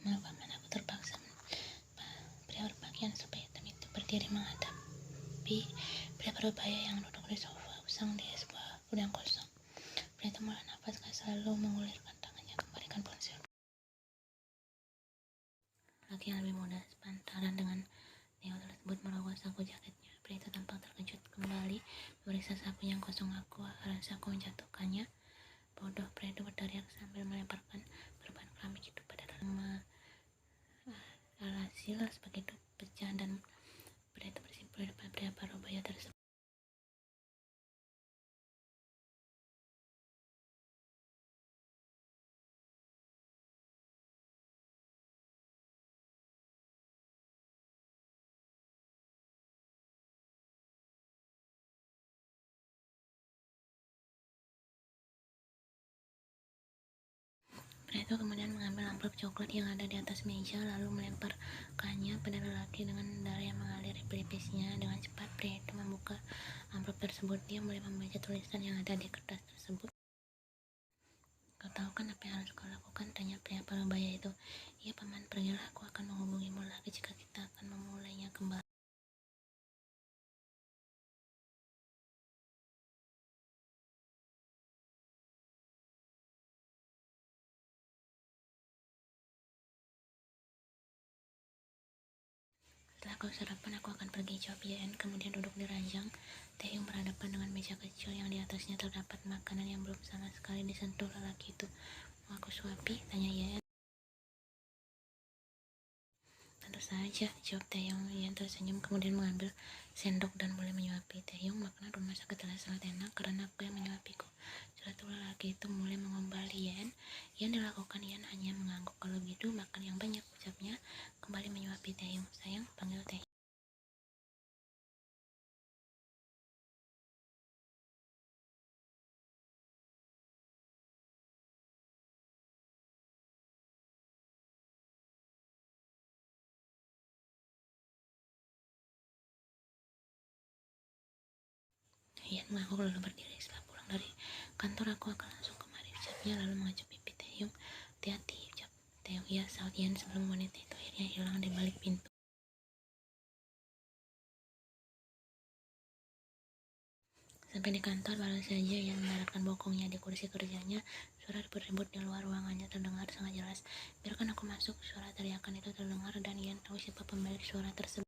Malah paman, aku terpaksa berpakaian supaya hitam itu berdiri menghadapi pria berbahaya yang duduk di sofa usang di sebuah gudang kosong. Pria itu mulai nafas selalu mengulirkan tangannya kembalikan ponsel. Laki yang lebih muda sepantaran dengan Neo tersebut merogoh saku jaketnya. Pria itu tampak terkejut kembali memeriksa saku yang kosong. Aku rasa aku menjatuhkannya. Bodoh, pria itu berteriak sambil melemparkan perban keramik itu pada dalam alhasil begitu pecah dan pria itu bersimpul di depan pria parubaya tersebut. Pria itu kemudian mengambil amplop coklat yang ada di atas meja lalu melemparkannya pada lelaki dengan darah yang mengalir di pelipisnya. Dengan cepat pria itu membuka amplop tersebut. Dia mulai membaca tulisan yang ada di kertas tersebut. Kau tahu kan apa yang harus kau lakukan? Tanya pria parubaya itu. Iya paman, pergilah, aku akan menghubungimu lagi jika kita akan memulainya kembali. Setelah kau sarapan, aku akan pergi, jawab Yen, kemudian duduk di ranjang. Taehyung berhadapan dengan meja kecil yang di atasnya terdapat makanan yang belum sama sekali disentuh lelaki itu. Mau aku suapi? Tanya Yen. Tentu saja, jawab Taehyung. Yen tersenyum kemudian mengambil sendok dan mulai menyuapi Taehyung. Makanan rumah sakit telah sangat enak karena aku yang menyuapiku. Setelah itu lelaki itu mulai mengombali Yen. Yang dilakukan Yen hanya mengangguk. Kalau gitu makan yang banyak, ucapnya kembali menyuapi Taehyung. Sayang, panggil Taehyung. Yen mengangguk lalu berdiri. Setelah pulang dari kantor, aku akan langsung kemari, ucapnya lalu mengajak pipi Taehyung. Hati-hati, ucap Taehyung. Iya, saut Yen sebelum wanita itu akhirnya hilang di balik pintu. Sampai di kantor, baru saja Yen mendaratkan bokongnya di kursi kerjanya. Suara ribut-ribut di luar ruangannya terdengar sangat jelas. Biarkan aku masuk, suara teriakan itu terdengar dan Yen tahu siapa pemilik suara tersebut.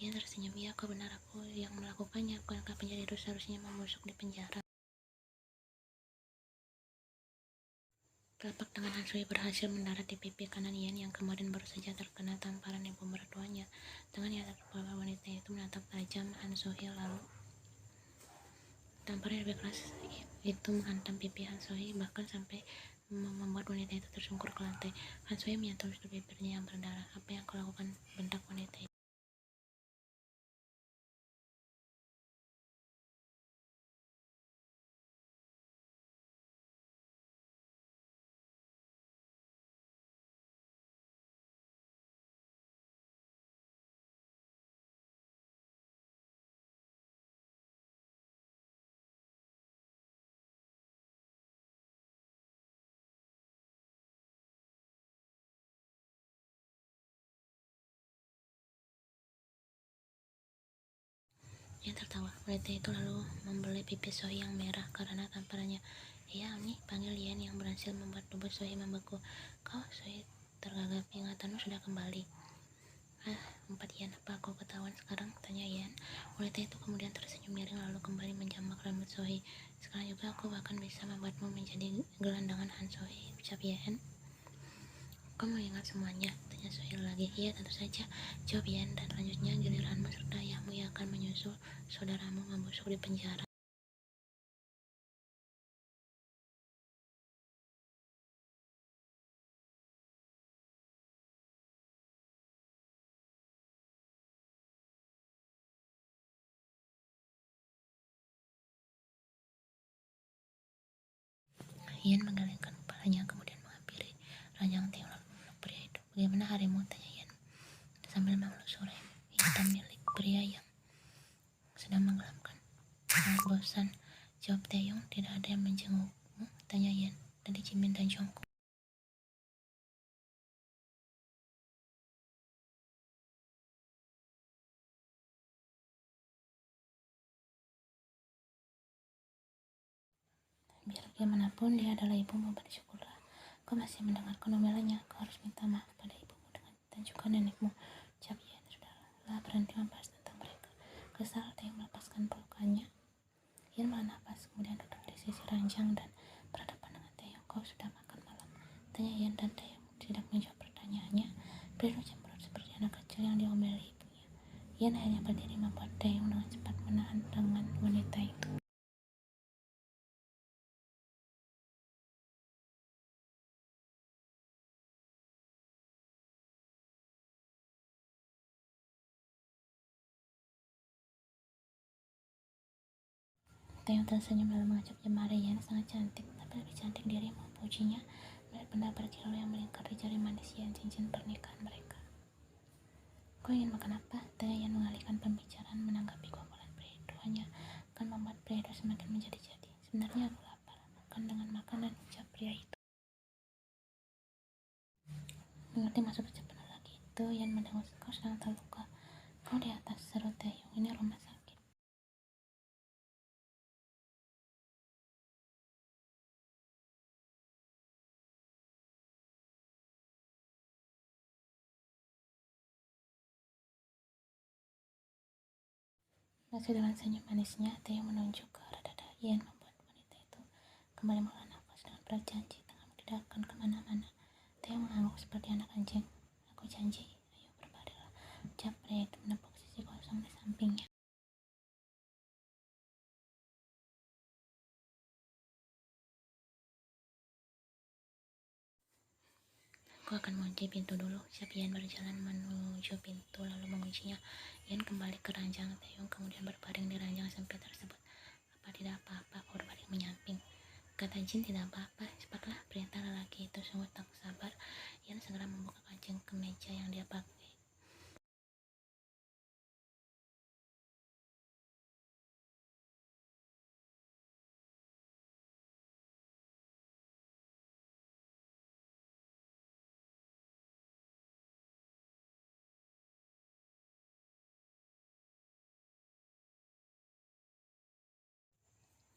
Yen tersenyum. Iya, kau benar, aku yang melakukannya. Bukankah penjara itu seharusnya membusuk di penjara? Telapak tangan Han Sui berhasil mendarat di pipi kanan Yen yang kemarin baru saja terkena tamparan ibu mertuanya. Tangan yang terkepala wanita itu menatap tajam Han Sui lalu tamparan lebih keras itu menghantam pipi Han Sui bahkan sampai membuat wanita itu tersungkur ke lantai. Han Sui menyentuh bibirnya yang berdarah. Apa yang kau lakukan? Bentak wanita itu. Yen tertawa. Wanita itu lalu membelai pipi Sohee yang merah karena tamparannya. Iya, Oni, panggil Yen yang berhasil membuat tubuh Sohee membeku. Kau, Sohee tergagap, ingatanmu sudah kembali. Empat Yen, apa aku ketahuan sekarang? Tanya Yen. Wanita itu kemudian tersenyum miring lalu kembali menjamak rambut Sohee. Sekarang juga aku bahkan bisa membuatmu menjadi gelandangan Han Sohee, ucap Yen. Kamu ingat semuanya? Tanya Sohee lagi. Iya, tentu saja, jawab Yen. Dan selanjutnya giliranmu serta ayahmu yang akan menyusul saudaramu membusuk di penjara. Ian menggelengkan kepalanya, kemudian menghampiri ranjang Theo lalu memeluk pria itu. Bagaimana harimu? Tanya Ian sambil menelusuri hitam milik pria yang sedang menggelapkan. Sangat bosan, jawab Taeyong. Tidak ada yang menjengukmu? Tanya Ian. Tadi Jimin dan Jungkook. Biar bagaimanapun dia adalah ibumu, bersyukurlah kau masih mendengarkan omelannya. Kau harus minta maaf pada ibumu dan juga nenekmu. Ucap Ian. Sudahlah, berhenti membahas tentang mereka. Kesal, Taeyong melepaskan pelukannya. Ian menahan napas, kemudian duduk di sisi ranjang dan berhadapan dengan Taeyong. Kau sudah makan malam? Tanya Ian, dan Taeyong tidak menjawab pertanyaannya. Pria cemberut seperti anak kecil yang diomeli ibunya. Ian akhirnya berdiri, membuat Taeyong dengan cepat menahan tangan wanita itu. Taeyong tersenyum lalu mengajak jemari. Ian sangat cantik, tapi lebih cantik dirimu, pujinya. Melihat benda berkilau yang melingkar di jari manis Ian, cincin pernikahan mereka. Kau ingin makan apa? Tanya Ian mengalihkan pembicaraan. Menanggapi gogolan pria itu hanya akan membuat pria itu semakin menjadi-jadi. Sebenarnya aku lapar. Makan dengan makanan, ucap pria itu. Mengerti maksud ucapan lelaki itu, Ian mendengus. Kau sedang terluka. Kau di atas, seru Taeyong. Ini rumah sakit. Masih dengan senyum manisnya, Taeyong menunjuk ke arah dada Ian, membuat wanita itu kembali menghela nafas dengan berjanji tanganmu tidak akan kemana-mana. Taeyong mengangguk seperti anak anjing. Aku janji. Ayo berbaringlah, ucap pria itu menepuk sisi kosong di sampingnya. Aku akan mengunci pintu dulu. Siap. Ian berjalan menuju pintu lalu menguncinya. Ian kembali ke ranjang Taeyong, kemudian berbaring di ranjang sempit tersebut. Apa tidak apa-apa, aku berbaring menyamping. Kata Jin, tidak apa-apa. Cepatlah, perintah lelaki itu sungguh tak sabar. Ian segera membuka kancing kemeja yang dia pakai.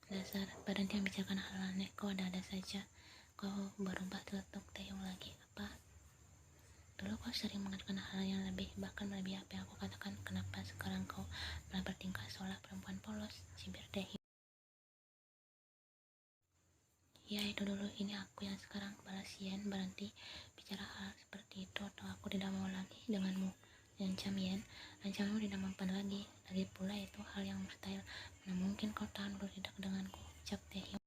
Dasar, berhenti membicarakan hal aneh. Kau ada-ada saja. Kau berubah, teletuk Taeyong lagi. Apa? Dulu kau sering mengatakan hal yang lebih, bahkan melebihi apa yang aku katakan. Kenapa sekarang kau malah bertingkah seolah perempuan polos? Cibir Taeyong. Ya itu dulu, ini aku yang sekarang, balas Ian. Berhenti bicara hal seperti itu atau aku tidak mau lagi denganmu. Ancam Ian. Ancammu tidak mempan lagi. Lagi pula itu hal yang mustahil. Mana mungkin kau tahan untuk tidak denganku, ucap Taeyong.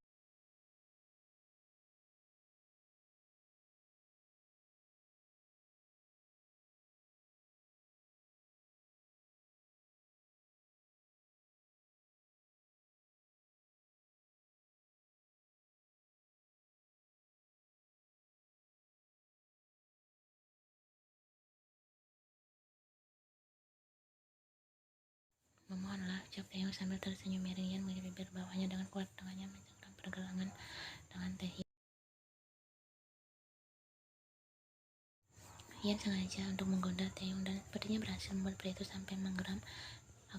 Memohonlah, ucap Taeyong sambil tersenyum miring. Ian menggigit bibir bawahnya dengan kuat, tangannya mencengkram pergelangan tangan Taeyong. Ian sengaja untuk menggoda Taeyong dan sepertinya berhasil membuat pria itu sampai menggeram.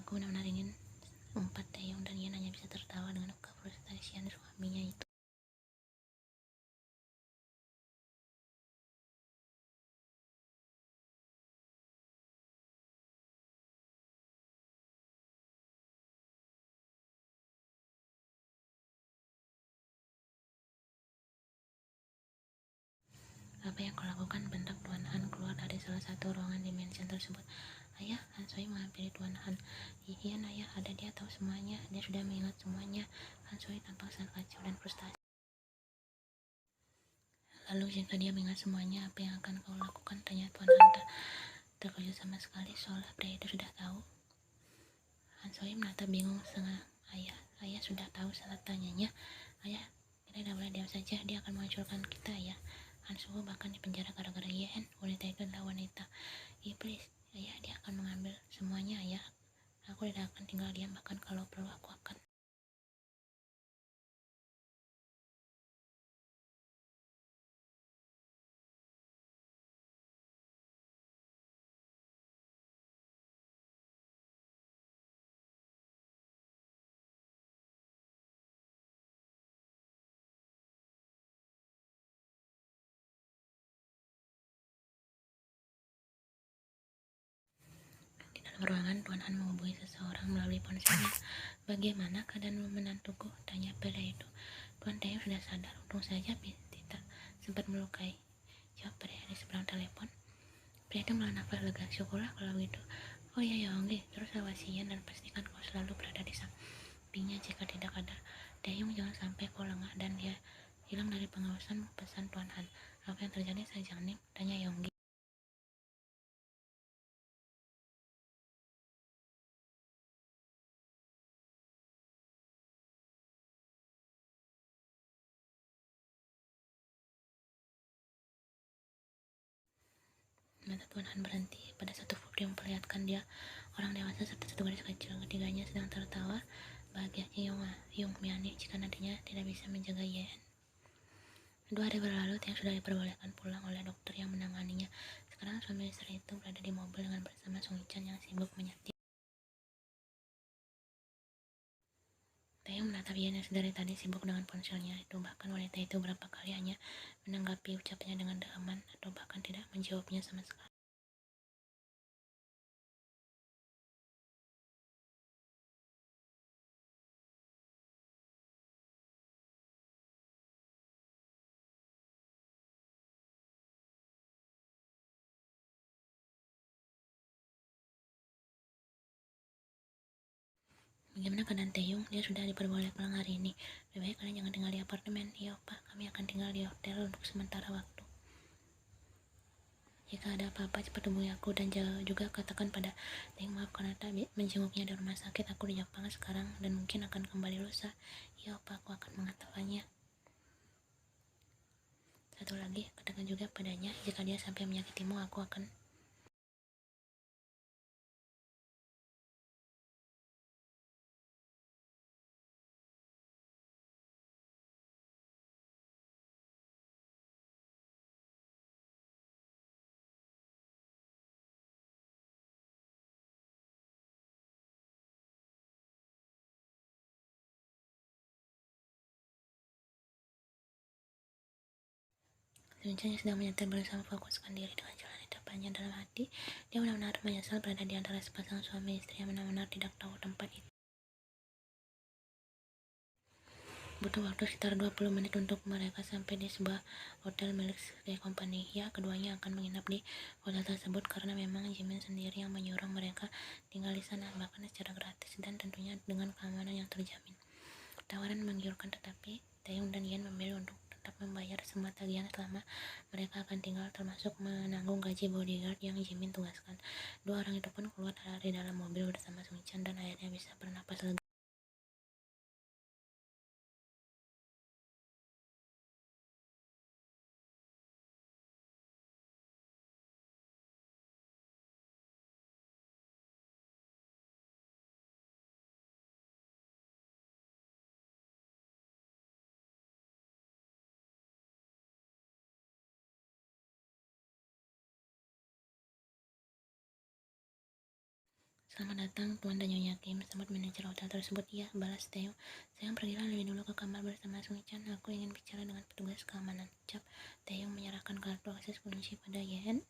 Aku benar-benar ingin umpat Taeyong, dan Ian hanya bisa tertawa dengan kefrustasian suaminya itu. Apa yang kau lakukan? Bentak Tuan Han keluar dari salah satu ruangan di mansion tersebut. Ayah, Han Soi menghampiri Tuan Han. Ian, ayah, ada, dia tahu semuanya. Dia sudah mengingat semuanya. Han Soi tampak sangat kacau dan frustasi. Lalu jika dia mengingat semuanya, apa yang akan kau lakukan? Tanya Tuan Han terkejut sama sekali seolah pria itu sudah tahu. Han Soi menatap bingung setengah ayah. Ayah sudah tahu, saat tanyanya. Ayah Kita tidak boleh diam saja, dia akan menghancurkan kita ya. Han Suho bahkan dipenjara gara-gara Yen. Wanita itu adalah wanita iblis. Ya, dia akan mengambil semuanya ya. Aku tidak akan tinggal diam, bahkan kalau perlu aku akan di dalam ruangan. Tuan Han menghubungi seseorang melalui ponselnya. Bagaimana keadaan menantuku? Tanya pria itu. Tuan Taeyong sudah sadar. Untung saja tidak sempat melukai. Jawab pria di seberang telepon. Pria itu menahan nafas lega. Syukurlah kalau begitu. Oh iya Yonggi, terus awasi Yan dan pastikan kau selalu berada di sampingnya jika tidak ada Taeyong. Jangan sampai kau lengah dan dia hilang dari pengawasan, pesan Tuan Han. Apa yang terjadi Sajang Nim? Tanya Yonggi. Mata Tuan Han berhenti pada satu foto yang memperlihatkan dia orang dewasa serta satu gadis kecil. Ketiganya sedang tertawa bahagianya Yung Miani jika nantinya tidak bisa menjaga Yen. 2 hari berlalu, Tiang sudah diperbolehkan pulang oleh dokter yang menanganinya. Sekarang suami istri itu berada di mobil dengan bersama Sung Chan yang sibuk menyetir. Taeyong menatap Yen yang sedari tadi sibuk dengan ponselnya itu. Bahkan wanita itu berapa kali hanya menanggapi ucapannya dengan aman atau bahkan tidak menjawabnya sama sekali. Bagaimana keadaan Taeyong? Dia sudah diperbolehkan pulang hari ini. Lebih baik kalian jangan tinggal di apartemen. Iya opa, kami akan tinggal di hotel untuk sementara waktu. Jika ada apa-apa cepat hubungi aku dan juga katakan pada Taeyong maaf karena tak menjenguknya di rumah sakit. Aku di Jepang sekarang dan mungkin akan kembali lusa. Iya opa, aku akan mengatakannya. Satu lagi, katakan juga padanya jika dia sampai menyakitimu, aku akan Sebenarnya sedang menyetir berusaha fokuskan diri dengan jalan di depannya. Dalam hati, dia benar-benar menyesal berada di antara sepasang suami istri yang benar-benar tidak tahu tempat itu. Butuh waktu sekitar 20 menit untuk mereka sampai di sebuah hotel milik The Company. Ya, keduanya akan menginap di hotel tersebut karena memang Jimin sendiri yang menyuruh mereka tinggal di sana, bahkan secara gratis dan tentunya dengan keamanan yang terjamin. Tawaran menggiurkan, tetapi Taeyong dan Yen memilih untuk tetap membayar semua tagihan selama mereka akan tinggal, termasuk menanggung gaji bodyguard yang Jimin tugaskan. 2 orang itu pun keluar dari dalam mobil bersama Sung Chan dan akhirnya bisa bernapas lega. Selamat datang, Tuan dan Nyonya Kim, sambut manajer hotel tersebut. Ya, balas Taeyong. Sayang pergilah lebih dulu ke kamar bersama Sung Chan. Aku ingin bicara dengan petugas keamanan. Cap. Taeyong menyerahkan kartu akses kunci pada Yen.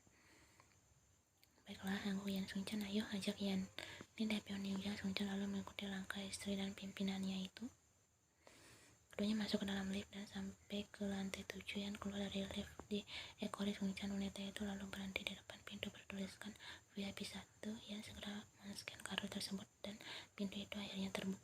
Baiklah, aku Yan Sung Chan. Ayo, ajak Yan. Ini Daepeon Ninja. Sung Chan lalu mengikuti langkah istri dan pimpinannya itu. Keduanya masuk ke dalam lift dan sampai ke lantai 7. Yan keluar dari lift di ekori Sung Chan. Wanita itu lalu berhenti di depan pintu bertuliskan VIP 1. Yan segera men-scan kartu tersebut dan pintu itu akhirnya terbuka.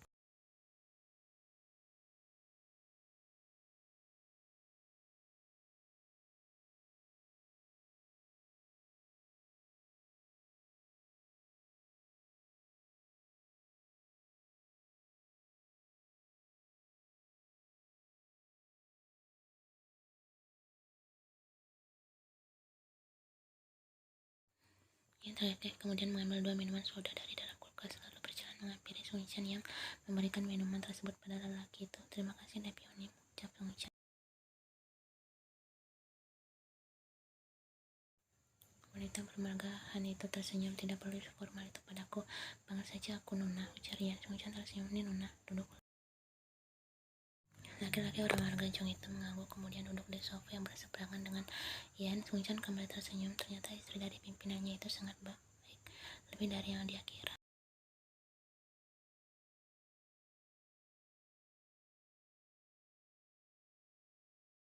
Yang terakhir, kemudian mengambil 2 minuman soda dari dalam kulkas, lalu berjalan menghampiri Sung Chan yang memberikan minuman tersebut pada lelaki itu. Terima kasih Napioni, ucap Sung Chan. Wanita bermagahan itu tersenyum. Tidak perlu formal itu padaku. Panggil saja aku Nona, ujar Yan. Sung Chan tersenyum. Ini Nona, duduk. Laki-laki berwarna gancung itu mengangguk, kemudian duduk di sofa yang berseberangan dengan Yan. Sung Chan kembali tersenyum. Ternyata istri dari pimpinannya itu sangat baik, lebih dari yang dia kira.